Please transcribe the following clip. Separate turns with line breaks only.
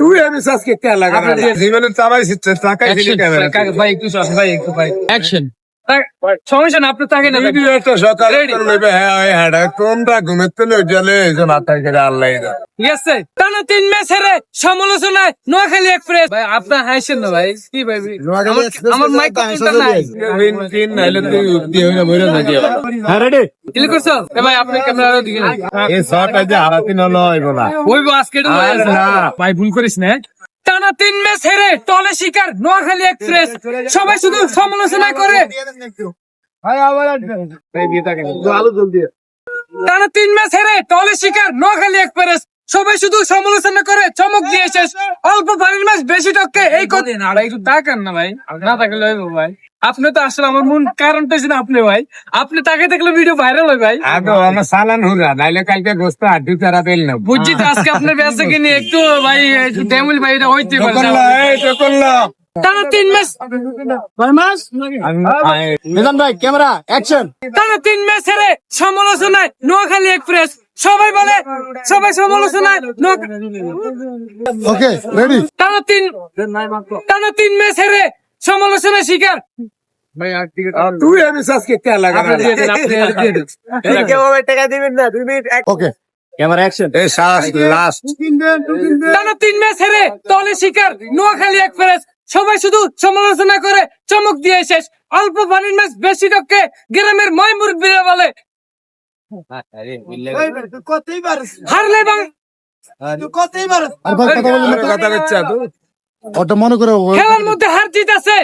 তুই আমি আজকে কে লাগা জীবনের চাবাই শিখছে টাকাই দিলি ক্যামেরা
ভাই একটু ভাই একটু ভাই অ্যাকশন সমস্যা না আপনি তাকে নেবেন
ভিডিও তো সকালে লইবে হ্যাঁ হ্যাঁ কোনটা ঘুমেতে লই গেলে যে মাথা করে আল্লাহ দা
ঠিক আছে টানা 3 ম্যাচ হেরে সমালোচনায় নোয়াখালী এক্সপ্রেস ভাই আপনার হাসছেন না ভাই কি ভাই আমার মাইক কন্ট্রোলটা নাই
তিন নাইলে তুই উঠতি হইনা মইরা থাকি হ্যাঁ রেডি
ক্লিক করছো ভাই আপনি ক্যামেরা দিকে
এই শট আজ হারাতি না লইব না
ওই বাস্কেট
না
ভাই ভুল করিস না টানা 3 ম্যাচ হেরে টলে শিকার নোয়াখালী এক্সপ্রেস সবাই শুধু সমালোচনা করে টানা 3 ম্যাচ হেরে টলে শিকার নোয়াখালী এক্সপ্রেস সবাই শুধু সমালোচনা করে চমক দিয়ে শেষ অল্প পানির ম্যাচ বেশি টককে এই কথা না ভাই একটু তাকান না ভাই না তাকালে হইব ভাই আপনি তো আসলে আমার মন কারণটা ছিল আপনি ভাই আপনি তাকে দেখলে ভিডিও ভাইরাল হয় ভাই
আগে আমরা সালান হুরা নাইলে কালকে গোস্ত আড্ডি তারা পেল না
বুঝছি তো আজকে আপনার ব্যবসা কিনে একটু ভাই একটু ডেমুল ভাই এটা হইতে পারে টানা 3 ম্যাচ
নিজাম ভাই ক্যামেরা অ্যাকশন
টানা 3 ম্যাচ হেরে সমালোচনায় নোয়াখালী এক্সপ্রেস সবাই বলে সবাই সমালোচনায়
ওকে রেডি
টানা 3 ম্যাচ হেরে সমালোচনায় শিকার
তুই আমি আজকে কে লাগা
টাকা দিবেন না 2 মিনিট
ওকে ক্যামেরা অ্যাকশন এই লাস্ট
টানা 3 ম্যাচ হেরে তলে শিকার নোয়াখালী এক্সপ্রেস সবাই শুধু সমালোচনা করে চমক দিয়ে শেষ অল্প পানির ম্যাচ বেশি টককে গ্রামের ময় মুরব্বীরা বলে হারলে বাং
কথা বলছে ওটা মনে করে
খেলার মধ্যে হার জিত আছে